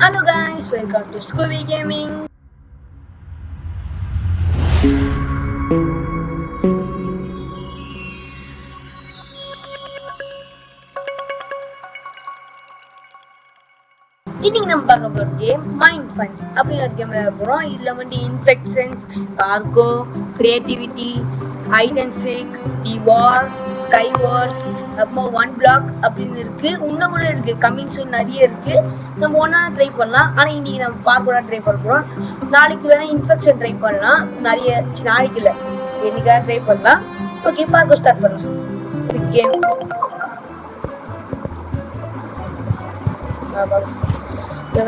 Hello guys, welcome to Scooby Gaming. இன்னைக்கு நம்ம பார்க்க போற கேம் மைண்ட் ஃபன் அப்படின்னு ஒரு கேம் விளையாட போறோம். இதுல வந்து infections, cargo, creativity, hide and seek, the war, sky wars, அப்புறம் ஒன் பிளாக் அப்படின்னு இருக்கு. இன்னும் கூட இருக்கு, கம்மிங் சூன் நிறைய இருக்கு. நம்ம ஒன்னா ட்ரை பண்ணலாம். ஆனா இன்னைக்கு நம்ம பார்க்கோட ட்ரை பண்ண போறோம். நாளைக்கு வேணா இன்ஃபெக்ஷன் ட்ரை பண்ணலாம். நிறைய நாளைக்கு இல்லை, என்னைக்காக ட்ரை பண்ணலாம். ஓகே, பார்க்க ஸ்டார்ட் பண்ணலாம். கேம்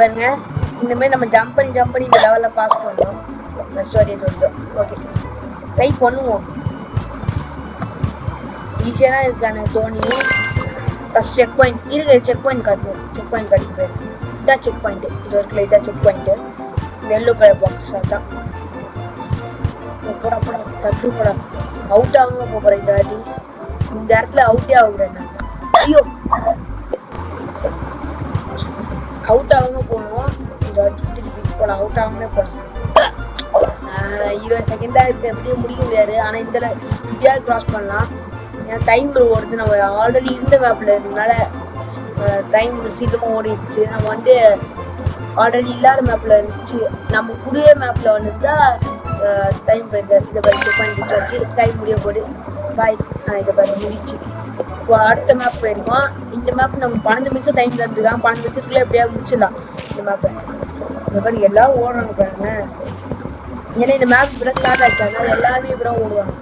பாருங்க, இந்த மாதிரி நம்ம ஜம்ப் பண்ணி இந்த லெவலில் பாஸ் பண்ணோம். நெக்ஸ்ட் வரையும் வந்துடும். ஓகே, ட்ரை பண்ணுவோம். ஈஸியாக தான் இருக்கானு தோனி. ஃபஸ்ட் செக் பாயிண்ட் இருக்கு, செக் பாயிண்ட் காட்டுவோம். செக் பாயிண்ட் காட்டிட்டு போயிடும். இதான் செக் பாயிண்ட்டு, இது இருக்குல்ல, இதான் செக் பாயிண்ட்டு. இந்த எல்லோ கலர் பாக்ஸ் தான். போடா தட்டு போடா. அவுட் ஆகாம போகிறேன் இந்த வாட்டி. இந்த இடத்துல அவுட்டே ஆகுறேன் நான். ஐயோ, அவுட் ஆகாம போகணும். இந்த வாட்டி திருப்பி போகலாம். அவுட் ஆகாமலே போகலாம். 20 செகண்ட் தான் இருக்குது, எப்படியும் முடிக்க முடியாது. ஆனால் இதில் இப்படியாவது க்ராஸ் பண்ணலாம். ஏன்னா டைம் ஓடுது. நம்ம ஆல்ரெடி இருந்த மேப்பில் இருந்ததுனால டைம் சீக்கிரமாக ஓடிடுச்சு. நம்ம வந்து ஆல்ரெடி இல்லாத மேப்பில் இருந்துச்சு. நம்ம புதிய மேப்பில் வந்துருந்தா டைம் போயிருக்காது. இதை பாரு, செக் பண்ணி வச்சாச்சு. டைம் முடிய போகுது. பாய். இதை பாரு, முடிச்சு. இப்போ அடுத்த மேப் போயிருக்கோம். இந்த மேப் நம்ம 12 நிமிஷம் டைம் இருந்துருக்காங்க. 12 நிமிஷத்துக்குள்ளே எப்படியாவது முடிச்சிடலாம் இந்த மேப்பை. இந்த மாதிரி எல்லாம் ஓடுறாங்க பாருங்க. ஏன்னா இந்த மேப் இப்படி ஸ்டார்ட் ஆச்சு, அதனால எல்லாருமே இப்படி ஓடுவாங்க.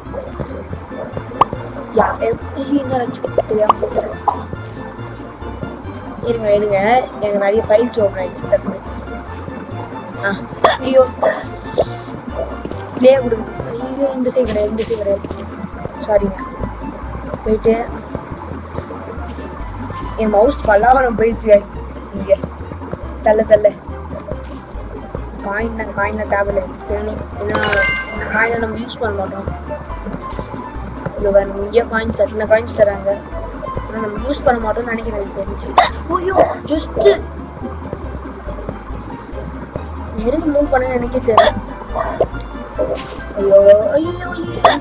தெரியாம இருங்க எனக்கு நிறைய ஃபைல்ஸ் ஓப்பன் ஆயிடுச்சு. தப்பு. ஐயோ, பிளே கொடுக்குது. ஐயோ, இந்த சைடு கிடையாது. சாரிங்க. போயிட்டு என் மவுஸ் பல்லாவரம் போயிடுச்சு கைஸ். இங்கே தள்ள காயினா தேவையில்லை. ஏன்னா காயினை நம்ம யூஸ் பண்ண மாட்டோம். இங்கே வேறு நிறைய காயின்ஸ், சின்ன காயின்ஸ் தராங்க. ஆனால் நம்ம யூஸ் பண்ண மாட்டோம்னு நினைக்கிறேன். எனக்கு தெரிஞ்சு. ஐயோ, ஜஸ்ட்டு எதுக்கு மூவ் பண்ண நினைக்க தெரியல. ஐயோ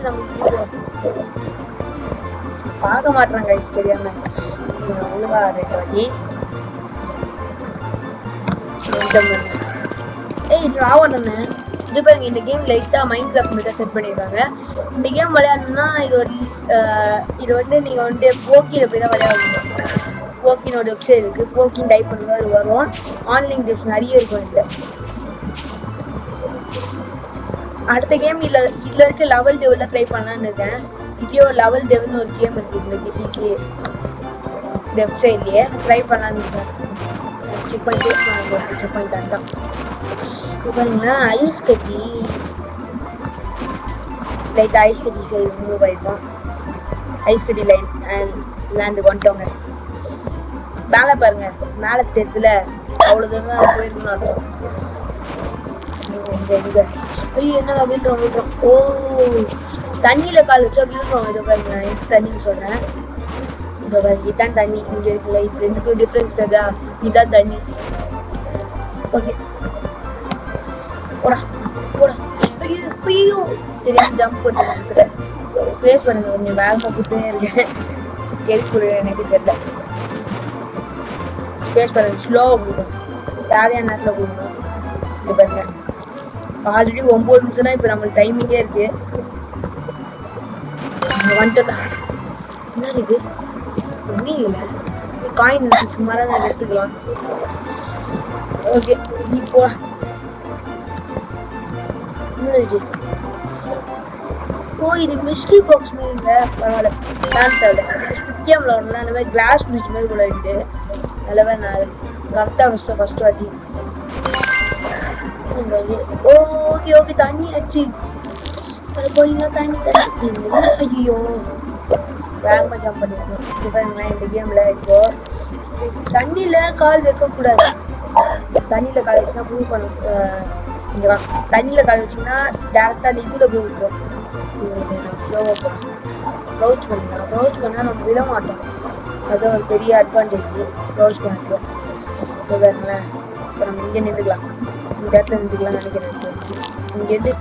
நம்ம பார்க்க மாட்டேறாங்க கைஸ், தெரியாம. ஒழுங்கா வாட்டி இது ஆவணன்னு. இது பாருங்க, இந்த கேம் லைட்டாக மைண்ட் கிராஃப்ட் மட்டும் செட் பண்ணியிருக்காங்க. இந்த கேம் விளையாடணும்னா இது வந்து நீங்கள் வந்து போக்கியில் போய் தான் விளையாடணும். போக்கினோட வெப்சைட் இருக்குது. போக்கின் டைப் பண்ணுவார் வரும். ஆன்லைன் கேம்ஸ் நிறைய இருக்கும். இதில் அடுத்த கேம் இதில் இருக்க லெவல் டெவலில் ட்ரை பண்ணலான்னு இருக்கேன். இதுலேயே ஒரு லெவல் டெவல்னு ஒரு கேம் இருக்குது. இன்னைக்கு வெப்சைட்லேயே ட்ரை பண்ணலான்னு இருக்கேன். செக் பண்ணிட்டு தான் பாருங்களேன். ஐஸ் கட்டி லைட்டாக ஐஸ் கட்டி சைடு மூவ் ஆகிருக்கோம். ஐஸ் கட்டி லைன் அண்ட் லேண்டுக்கு வந்துட்டோங்க. மேலே பாருங்க, மேலே தெரியுதுல, அவ்வளோ தூரம் தான் போயிருக்கணும் அர்த்தம். இங்கே ஐயோ, என்ன விழுறோம். ஓ, தண்ணியில் கால் வச்சா விழுறோம். இதை பாருங்க, எனக்கு தண்ணின்னு சொல்கிறேன். இந்த பாருங்க, இதுதான் தண்ணி. இங்கே இருக்குல்ல, இது ரெண்டுக்கும் டிஃப்ரென்ஸ் தெரியுதா? இதுதான் தண்ணி. ஓகே, போடா. ஐயோ, தெரியாம ஜம்ப் பண்ணி ஸ்பேஸ் பண்ணுங்க. கொஞ்சம் வேகமாக கொடுத்துனே இருக்கேன். எதுக்கு எனக்கு தெரியல. ஸ்பேஸ் பண்ணுங்க, ஸ்லோவாக கொடுக்கணும். தேவையான நேரத்தில் கொடுக்கணும். இது பாருங்க, ஆல்ரெடி 9 நிமிஷம்னா இப்போ நம்மளுக்கு டைமிங்கே இருக்கு. வந்துட்டா என்ன இது ஒன்றும் இல்லை. காயின் இருக்கு, சும்மா தான் எடுத்துக்கலாம். ஓகே, இப்போ ஓ, இது மிஸ்ட்ரி பாக்ஸ் மாதிரி இல்லை. பரவாயில்ல, டான்ஸ் ஆகல. முக்கியம் விளாடலாம். அந்த மாதிரி கிளாஸ் பிரிட்ஜ் மாதிரி கூட இருக்குது. நல்லவே நான் கரெக்டாக ஃபஸ்ட்டு வாட்டி. ஓகே, தண்ணி ஆச்சு. அது போயிங்களா? தண்ணி. ஐயோ, வேகமாக ஜம்ப் பண்ணிருக்கணும். இது பாருங்களேன், இந்த கேமில் இப்போ தண்ணியில் கால் வைக்கக்கூடாது. தண்ணியில் கால் வச்சுன்னா ப்ரூவ் பண்ணும். இங்கே தண்ணியில் கால் வச்சிங்கன்னா டேரெக்டாக அந்த இதில் போய் விட்டுரும். ஸ்லோவாக போகும். ப்ரௌச் பண்ணால் நம்ம விட மாட்டோம். அதுதான் ஒரு பெரிய அட்வான்டேஜ் ப்ரௌச் பண்ணுறது. இப்போ பாருங்களேன், இப்போ நம்ம இங்கே நின்றுக்கலாம், இந்த இடத்துல நின்றுக்கலாம் நினைக்கிறேன். இங்கேருந்து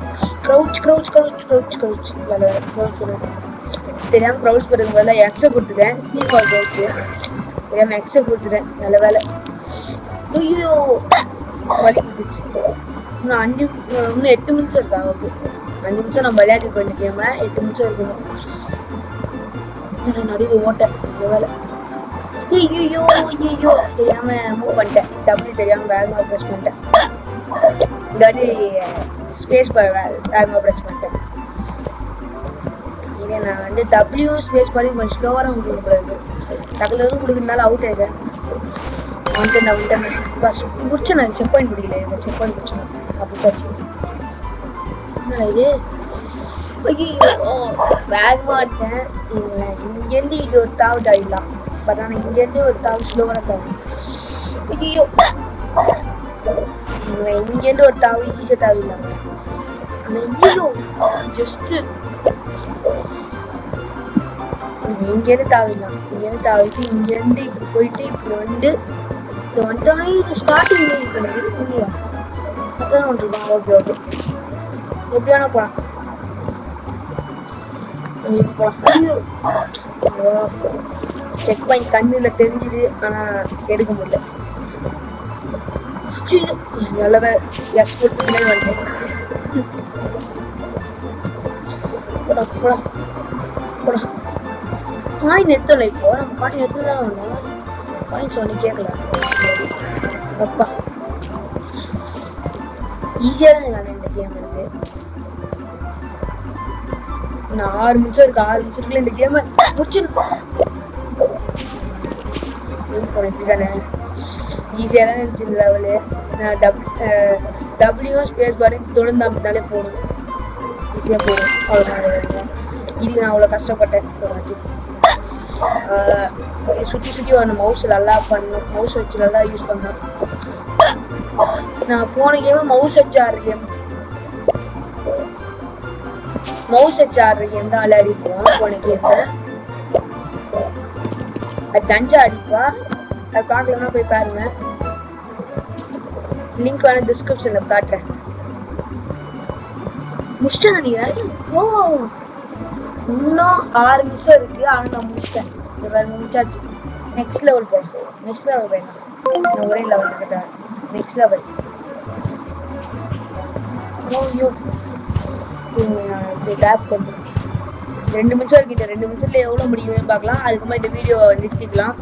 crouch crouch crouch crouch crouch crouch தெரியாமல் க்ரௌச் பண்ணுறது முதல்ல எக்ஸ்ட்ரா கொடுத்துட்டேன். சீஃபால் க்ரௌச்சு தெரியாமல் எக்ஸ்ட்ரா கொடுத்துட்டேன். நல்ல வேலை. ஐயோ வலி கொடுத்துச்சு. இன்னும் 8 நிமிஷம் இருக்கா. ஓகே 5 நிமிஷம் நம்ம விளையாட்டு பண்ணிக்கோமா, 8 நிமிஷம் இருக்கணும். நடுவு ஓட்டேன். நல்ல வேலை. ஐயோ ஐயோ தெரியாம மூவ் பண்ணிட்டேன். டபுள்யூ தெரியாம வேகமாக ப்ரெஸ் பண்ணிட்டேன். இதாட்டி ஸ்பேஸ் பார் வேகமாக ப்ரெஸ் பண்ணிட்டேன். இதே நான் வந்து டபுள்யூ ஸ்பேஸ் பாரி கொஞ்சம் ஸ்லோவாக கொடுக்கக்கூடாது. டக்குனு கொடுக்குறதுனால அவுட் ஆயிடுறேன். வந்துட்டேன் பஸ் முடிச்சேன். நான் செக் பாயிண்ட் பிடிக்கல. எனக்கு செக் பாயிண்ட் பிடிச்சேன். அப்படிச்சாச்சு. என்ன இது? ஐயோ வேகமாக எடுத்தேன். இங்கேருந்து இது ஒரு தாவு தாவிடலாம். பட் ஆனால் இங்கேருந்து ஒரு தாவு ஸ்லோவான தாவு. ஐயோ இங்கேருந்து ஒரு தாவு ஈஸியாக தாவிடலாங்க. ஆனால் ஐயோ ஜஸ்ட்டு இங்கேருந்து தாவிடலாம். இங்கேருந்து தாவிட்டு இங்கேருந்து இப்படி போயிட்டு இப்படி வந்து இது வந்துட்டா இது ஸ்டார்டிங் பண்ணிடு இல்லையா? அதான் ஒன்றுதான். ஓகே ஓகே எப்படி வேணா போகலாம். செக் பாயிண்ட் கண்ணில் தெரிஞ்சுது, ஆனால் எடுக்க முடியல. நல்லவே எஸ் கொடுத்துக்கிட்டே வந்துட்டேன். போடா போடா போடா. காயின் எத்தலை இப்போ நம்ம காயின் எத்தனை தான் வந்தோம். காயின் சொல்லி கேட்கல. அப்பா ஈஸியாக தான் இருக்காங்க இந்த கேம். எனக்கு இன்னும் 6 நிமிஷம் இருக்கு. 6 நிமிஷத்துக்குள்ள இந்த கேமை முடிச்சிருக்கோம். இப்படி தானே ஈஸியாக தான் இருந்துச்சு இந்த லெவலு. நான் டபுள்யூ ஸ்பேஸ் பாரு தொடர்ந்து அப்படின்னாலே போடும், ஈஸியாக போடும். அவ்வளோ இதுக்கு நான் அவ்வளோ கஷ்டப்பட்டேன். சுற்றி சுற்றி வரணும். மவுஸ் நல்லா பண்ணணும். மவுஸ் வச்சு நல்லா யூஸ் பண்ணணும். நான் போன கேமு மவுஸ் வச்சு ஆடுற கேம் தான் விளையாடிப்போம். போன கேமு அது தஞ்சா அடிப்பா. அது பார்க்கலன்னா போய் பாருங்க. லிங்க் வேணா டிஸ்கிரிப்ஷனில் காட்டுறேன். முடிச்சிட்டேன் நினைக்கிறேன். ஓ இன்னும் 6 நிமிஷம் இருக்கு. ஆனால் நான் முடிச்சிட்டேன். முடிச்சாச்சு. நெக்ஸ்ட் லெவல் போகலாம். நெக்ஸ்ட் லெவல் வேணாம். நான் ஒரே லெவல் கிட்ட நெக்ஸ்ட் லெவல். ஐயோ டேப் பண்ணுறேன். 2 நிமிஷம் இருக்கு. 2 நிமிஷத்துல எவ்வளோ முடியுமே பார்க்கலாம். அதுக்கப்புறமா இந்த வீடியோ நிறுத்திக்கலாம்.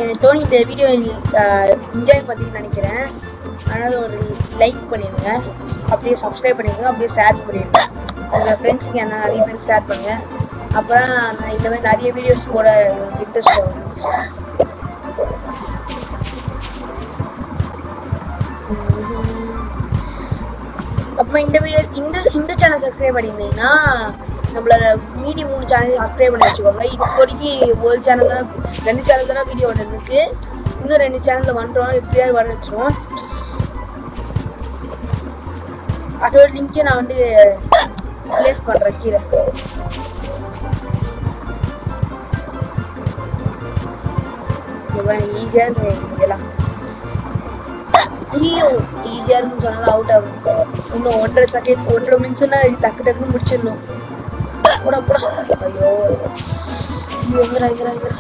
எனக்கு தோனி இந்த வீடியோ என்ஜாய் பண்ணின்னு நினைக்கிறேன். அதனால் ஒரு லைக் பண்ணிடுங்க, அப்படியே சப்ஸ்கிரைப் பண்ணிடுங்க, அப்படியே ஷேர் பண்ணிடுங்க. உங்கள் ஃப்ரெண்ட்ஸுக்கு என்ன நிறைய பேருக்கு ஷேர் பண்ணுங்கள். அப்புறம் நான் இந்த மாதிரி நிறைய வீடியோஸ் போட இன்ட்ரெஸ்ட் போடுவேன். அப்புறம் இந்த வீடியோ இந்த சேனல் சப்ஸ்கிரைப் பண்ணியிருந்தீங்கன்னா நம்மளோட மீதி 3 சேனல் சப்ஸ்கிரைப் பண்ணி வச்சுக்கோங்க. இப்போதைக்கு ஒரு சேனல் தான் 2 சேனல் தானே வீடியோ வந்துருக்கு. இன்னும் 2 சேனலில் வந்துடும். எப்படியாவது வர வச்சிருவோம். அதோட லிங்க்கை நான் வந்து பிளேஸ் பண்ணுறேன் கீழே. ஈஸியாக இருக்கு இதெல்லாம். ஐயோ ஈஸியாக இருக்குன்னு சொன்னாலும் அவுட் ஆகும். இன்னும் 1.5 செகண்ட் 1.5 நிமிஷம்னா டக்கு டக்குன்னு முடிச்சிடணும். போடா போடா. ஐயோ எங்கடா இது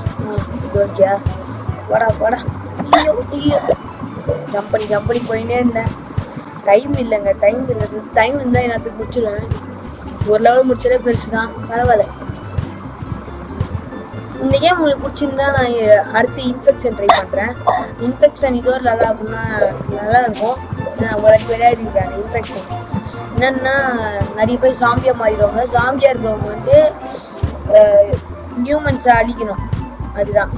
ஓகே. வாடா வாடா. ஐயோ ஐயோ ஜம்ப் பண்ணி போயினே இருந்தேன். டைம் இல்லைங்க. டைம் இருந்தால் என்னத்துக்கு முடிச்சிடுவேன். ஒரு லெவல் முடிச்சதே பெருசு தான். பரவாயில்ல. இந்த கேம் உங்களுக்கு பிடிச்சிருந்தா நான் அடுத்து இன்ஃபெக்ஷன் ட்ரை பண்ணுறேன். இன்ஃபெக்ஷன் இது ஒரு நல்லா இருக்கும்னா நல்லா இருக்கும். நான் ஒரு வாட்டி விளையாடிருக்கேன். இன்ஃபெக்ஷன் என்னென்னா நிறைய பேர் ஜாம்பியாக மாறிடுவாங்க. ஜாம்பியாக இருக்கிறவங்க வந்து ஹியூமன்ஸை அழிக்கணும். அதுதான்,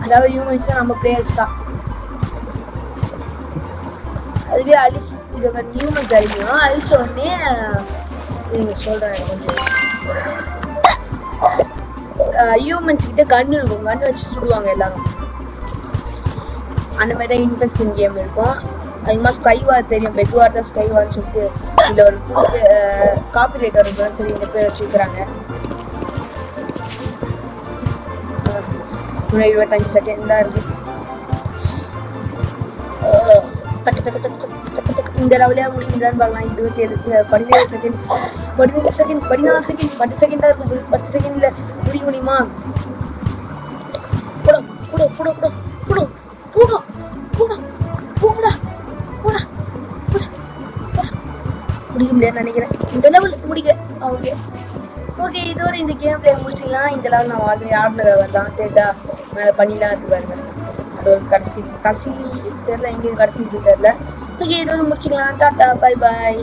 அதாவது ஹியூமன்ஸை நம்ம பிளேயர்ஸ் தான். அதுவே அழிச்சு இதை வந்து ஹியூமன்ஸ் அழிக்கணும். அழிச்ச உடனே நீங்கள் சொல்கிறேன் கொஞ்சம் ஹியூமன்ஸ் கிட்ட கன்று இருக்கும். கன்று வச்சு சுடுவாங்க எல்லாரும். அந்த மாதிரி தான் இன்ஃபெக்ஷன் கேம் இருக்கும். அதிகமாக ஸ்கைவார் தெரியும். பெட்வார் தான் ஸ்கைவார்னு சொல்லிட்டு இதில் ஒரு காப்பி ரைட் வருதுன்னு சொல்லி இந்த பேர் வச்சுருக்குறாங்க. இன்னும் 25 செகண்ட் தான் இருக்கு. இந்த லெவலியா முடியுதான்னு பார்க்கலாம். 17 செகண்ட் 17 செகண்ட் 14 செகண்ட் 10 செகண்ட் தான் இருக்கும். 10 செகண்ட்ல முடிக்க முடியுமா? போடா போடா போடா போடா போடா போடா போடா போடா போடா போடா முடிக்க முடியாதுன்னு நினைக்கிறேன். இந்த லெவல் முடிக்க ஓகே ஓகே. இதோட இந்த கேம் பிளே முடிச்சிக்கலாம். இந்த லெவல் நான் ஆடின தான் தெரியுதா, மேலே பண்ணிலாம் இருக்கு பாருங்க. அது ஒரு கடைசி தெரியல, எங்கேயும் கடைசி இது தெரியல. ஓகே இதோட முடிச்சிக்கலாம். Tata bye bye.